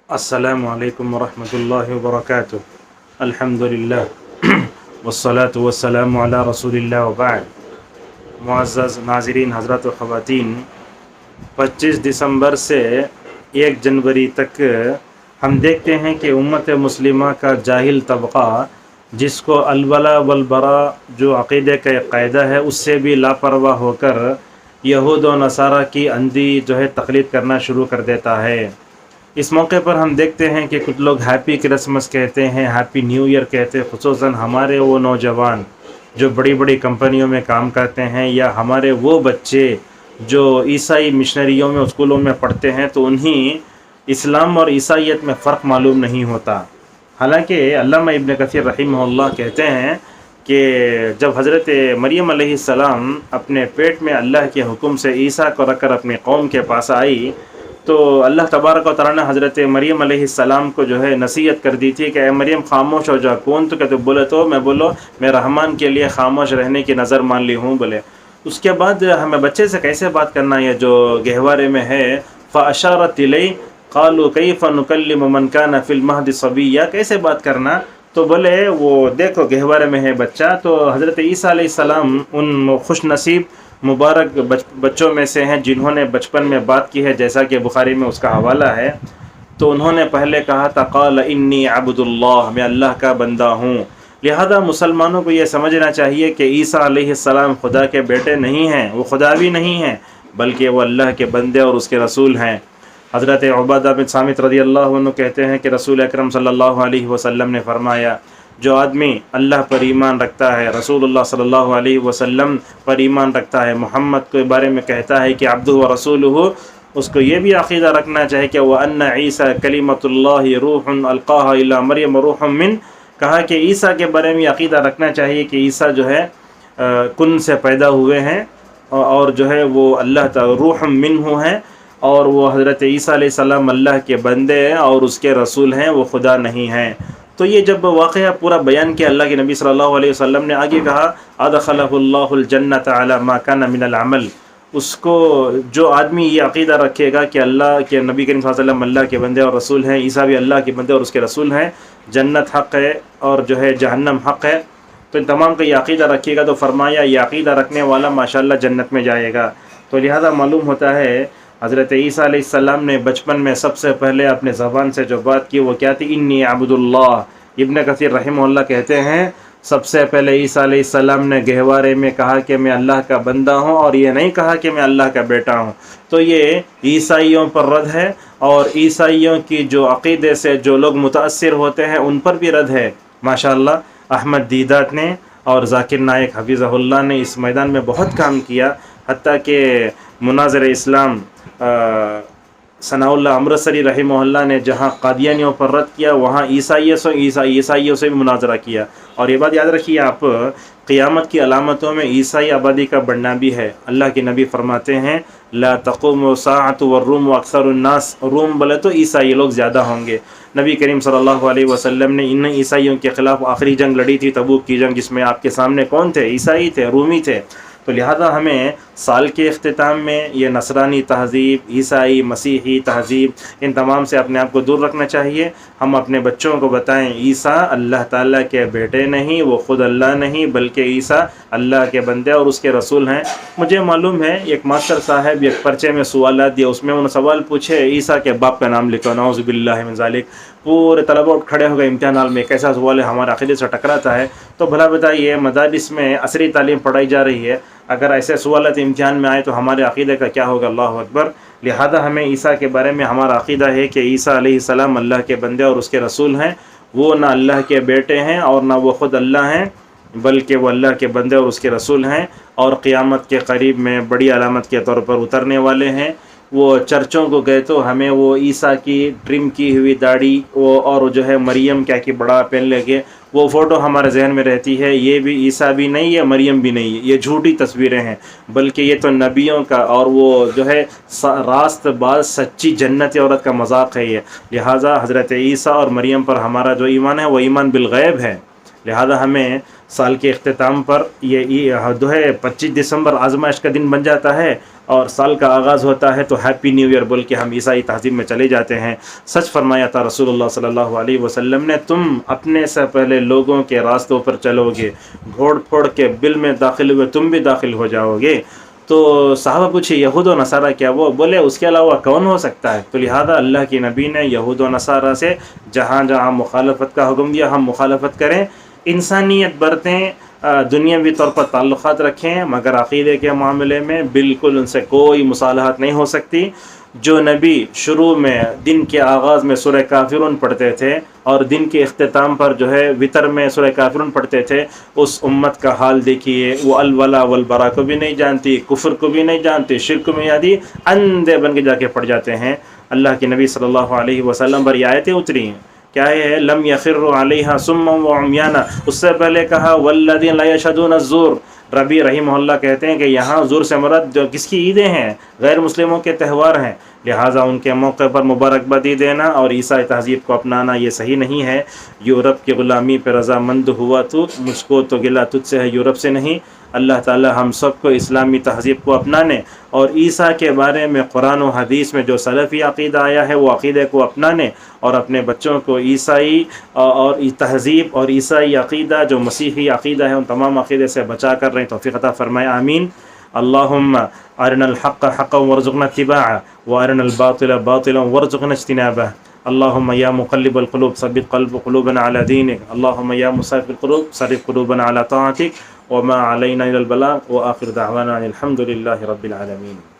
السلام علیکم ورحمۃ اللہ وبرکاتہ۔ الحمدللہ والصلاة والسلام علی رسول اللہ وبعد۔ معزز ناظرین حضرات و خواتین، 25 دسمبر سے 1 جنوری تک ہم دیکھتے ہیں کہ امت مسلمہ کا جاہل طبقہ، جس کو الولا والبرا جو عقیدے کا ایک قاعدہ ہے اس سے بھی لاپرواہ ہو کر یہود و نصارہ کی اندھی تقلید کرنا شروع کر دیتا ہے۔ اس موقع پر ہم دیکھتے ہیں کہ کچھ لوگ ہیپی کرسمس کہتے ہیں، ہیپی نیو ایئر کہتے ہیں، خصوصاً ہمارے وہ نوجوان جو بڑی بڑی کمپنیوں میں کام کرتے ہیں، یا ہمارے وہ بچے جو عیسائی مشنریوں میں اسکولوں میں پڑھتے ہیں، تو انہیں اسلام اور عیسائیت میں فرق معلوم نہیں ہوتا۔ حالانکہ علامہ ابن کثیر رحمہ اللہ کہتے ہیں کہ جب حضرت مریم علیہ السلام اپنے پیٹ میں اللہ کے حکم سے عیسیٰ کو رکھ کر اپنی قوم کے پاس آئی، تو اللہ تبارک و تعالیٰ نے حضرت مریم علیہ السلام کو نصیحت کر دی تھی کہ اے مریم خاموش ہو جا، کون تو کہ تو بولے تو میں رحمان کے لیے خاموش رہنے کی نظر مان لی ہوں بولے۔ اس کے بعد ہمیں بچے سے کیسے بات کرنا ہے جو گہوارے میں ہے، فَأَشَارَتْ إِلَيْهِ قَالُوا كَيْفَ نُكَلِّمُ مَنْ كَانَ فِي الْمَهْدِ صَبِيًّا، کیسے بات کرنا؟ تو بولے وہ دیکھو گہوارے میں ہے بچہ، تو حضرت عیسیٰ علیہ السلام ان خوش نصیب مبارک بچوں میں سے ہیں جنہوں نے بچپن میں بات کی ہے، جیسا کہ بخاری میں اس کا حوالہ ہے۔ تو انہوں نے پہلے کہا تھا قال انی عبد اللہ، میں اللہ کا بندہ ہوں۔ لہذا مسلمانوں کو یہ سمجھنا چاہیے کہ عیسیٰ علیہ السلام خدا کے بیٹے نہیں ہیں، وہ خدا بھی نہیں ہیں، بلکہ وہ اللہ کے بندے اور اس کے رسول ہیں۔ حضرت عبادہ بن صامت رضی اللہ عنہ کہتے ہیں کہ رسول اکرم صلی اللہ علیہ وسلم نے فرمایا، جو آدمی اللہ پر ایمان رکھتا ہے، رسول اللہ صلی اللہ علیہ وسلم پر ایمان رکھتا ہے، محمد کے بارے میں کہتا ہے کہ عبدہ و رسولہ، اس کو یہ بھی عقیدہ رکھنا چاہیے کہ وَأَنَّ عِيسَىٰ كَلِمَةُ اللَّهِ رُوحٌ أَلْقَاهَا إِلَىٰ مَرْيَمَ رُوحٌ مِّنْ، کہا کہ عیسیٰ کے بارے میں عقیدہ رکھنا چاہیے کہ عیسیٰ کن سے پیدا ہوئے ہیں، اور وہ اللہ تعالی روح منہ ہیں، اور وہ حضرت عیسیٰ علیہ السلام اللہ کے بندے ہیں اور اس کے رسول ہیں، وہ خدا نہیں ہیں۔ تو یہ جب واقعہ پورا بیان کیا اللہ کے نبی صلی اللہ علیہ وسلم نے آگے کہا ادخلہ اللہ الجنۃ علی ما کان من العمل، اس کو جو آدمی یہ عقیدہ رکھے گا کہ اللہ کے نبی کریم صلی اللہ علیہ وسلم اللہ کے بندے اور رسول ہیں، عیسیٰ بھی اللہ کے بندے اور اس کے رسول ہیں، جنت حق ہے اور جہنم حق ہے، تو ان تمام کا یہ عقیدہ رکھیے گا، تو فرمایا یہ عقیدہ رکھنے والا ماشاءاللہ جنت میں جائے گا۔ تو لہذا معلوم ہوتا ہے حضرت عیسیٰ علیہ السلام نے بچپن میں سب سے پہلے اپنے زبان سے جو بات کی وہ کیا تھی؟ انی عبد اللہ۔ ابن کثیر رحمہ اللہ کہتے ہیں سب سے پہلے عیسیٰ علیہ السلام نے گہوارے میں کہا کہ میں اللہ کا بندہ ہوں، اور یہ نہیں کہا کہ میں اللہ کا بیٹا ہوں۔ تو یہ عیسائیوں پر رد ہے، اور عیسائیوں کی جو عقیدے سے جو لوگ متاثر ہوتے ہیں ان پر بھی رد ہے۔ ماشاءاللہ احمد دیدات نے اور ذاکر نائک حفظہ اللہ نے اس میدان میں بہت کام کیا، حتیٰ کہ مناظر اسلام ثناء اللہ امرتسری رحمہ اللہ نے جہاں قادیانیوں پر رد کیا، وہاں عیسائیوں سے بھی مناظرہ کیا۔ اور یہ بات یاد رکھیے آپ، قیامت کی علامتوں میں عیسائی آبادی کا بڑھنا بھی ہے۔ اللہ کے نبی فرماتے ہیں لا تقوم الساعة والروم اکثر الناس، روم بولے تو عیسائی لوگ زیادہ ہوں گے۔ نبی کریم صلی اللہ علیہ وسلم نے ان عیسائیوں کے خلاف آخری جنگ لڑی تھی، تبوک کی جنگ، جس میں آپ کے سامنے کون تھے؟ عیسائی تھے، رومی تھے۔ تو لہذا ہمیں سال کے اختتام میں یہ نصرانی تہذیب، عیسائی مسیحی تہذیب، ان تمام سے اپنے آپ کو دور رکھنا چاہیے۔ ہم اپنے بچوں کو بتائیں عیسیٰ اللہ تعالیٰ کے بیٹے نہیں، وہ خود اللہ نہیں، بلکہ عیسیٰ اللہ کے بندے اور اس کے رسول ہیں۔ مجھے معلوم ہے ایک ماسٹر صاحب ایک پرچے میں سوالات دیا، اس میں انہوں نے سوال پوچھے عیسیٰ کے باپ کا نام لکھو، نعوذ باللہ من ذالک۔ پورے طلبہ کھڑے ہو گئے امتحان ہال میں، کیسا سوال ہے، ہمارے عقیدے سے ٹکراتا ہے۔ تو بھلا بتائیے مدارس میں عصری تعلیم پڑھائی جا رہی ہے، اگر ایسے سوالات امتحان میں آئے تو ہمارے عقیدے کا کیا ہوگا؟ اللہ اکبر۔ لہذا ہمیں عیسیٰ کے بارے میں ہمارا عقیدہ ہے کہ عیسیٰ علیہ السلام اللہ کے بندے اور اس کے رسول ہیں، وہ نہ اللہ کے بیٹے ہیں اور نہ وہ خود اللہ ہیں، بلکہ وہ اللہ کے بندے اور اس کے رسول ہیں، اور قیامت کے قریب میں بڑی علامت کے طور پر اترنے والے ہیں۔ وہ چرچوں کو گئے تو ہمیں وہ عیسیٰ کی ٹرم کی ہوئی داڑھی اور مریم کیا کی بڑا پہن لے کے وہ فوٹو ہمارے ذہن میں رہتی ہے، یہ بھی عیسیٰ بھی نہیں ہے، مریم بھی نہیں ہے، یہ جھوٹی تصویریں ہیں، بلکہ یہ تو نبیوں کا اور وہ راست باز سچی جنتی عورت کا مذاق ہے یہ۔ لہٰذا حضرت عیسیٰ اور مریم پر ہمارا جو ایمان ہے وہ ایمان بالغیب ہے۔ لہذا ہمیں سال کے اختتام پر یہ 25 دسمبر آزمائش کا دن بن جاتا ہے، اور سال کا آغاز ہوتا ہے تو ہیپی نیو ایئر بول کے ہم عیسائی تہذیب میں چلے جاتے ہیں۔ سچ فرمایا تھا رسول اللہ صلی اللہ علیہ وسلم نے، تم اپنے سے پہلے لوگوں کے راستوں پر چلو گے، گھوڑ پھوڑ کے بل میں داخل ہوئے تم بھی داخل ہو جاؤ گے۔ تو صحابہ پوچھے یہود و نصارہ کیا؟ وہ بولے اس کے علاوہ کون ہو سکتا ہے؟ تو لہذا اللہ کی نبی نے یہود و نصارہ سے جہاں جہاں مخالفت کا حکم دیا ہم مخالفت کریں، انسانیت برتیں، دنیاوی طور پر تعلقات رکھیں، مگر عقیدے کے معاملے میں بالکل ان سے کوئی مصالحت نہیں ہو سکتی۔ جو نبی شروع میں دن کے آغاز میں سورہ کافرون پڑھتے تھے اور دن کے اختتام پر جو ہے وتر میں سورہ کافرون پڑھتے تھے، اس امت کا حال دیکھیے، وہ الولا والبرا کو بھی نہیں جانتی، کفر کو بھی نہیں جانتی، شرک میں یادی اندھے بن کے جا کے پڑھ جاتے ہیں۔ اللہ کے نبی صلی اللہ علیہ وسلم پر یہ آیتیں اتری ہیں، کیا ہے؟ لم یخروا علیہا صما وعمیانا، اس سے پہلے کہا والذین لا یشهدون الزور۔ ربی رحمہ اللہ کہتے ہیں کہ یہاں زور سے مراد جو کس کی عیدیں ہیں؟ غیر مسلموں کے تہوار ہیں، لہٰذا ان کے موقع پر مبارکبادی دینا اور عیسائی تہذیب کو اپنانا یہ صحیح نہیں ہے۔ یورپ کی غلامی پہ رضامند ہوا تو مجھ کو تو گلہ تجھ سے ہے، یورپ سے نہیں۔ اللہ تعالی ہم سب کو اسلامی تہذیب کو اپنانے اور عیسیٰ کے بارے میں قرآن و حدیث میں جو سلفی عقیدہ آیا ہے وہ عقیدے کو اپنانے اور اپنے بچوں کو عیسائی اور تہذیب اور عیسائی عقیدہ جو مسیحی عقیدہ ہے ان تمام عقیدے سے بچا کر رہیں۔ توفیق عطا فرمائے، آمین۔ اللہم ارنا الحق حقا وارزقنا اتباعه وارنا الباطل باطلا وارزقنا اجتنابه۔ اللهم يا مقلب القلوب ثبت قلوبنا على دينك، اللهم يا مصرف القلوب صرف قلوبنا على طاعتك، وما علينا إلى البلاغ، وآخر دعوانا الحمد لله رب العالمين۔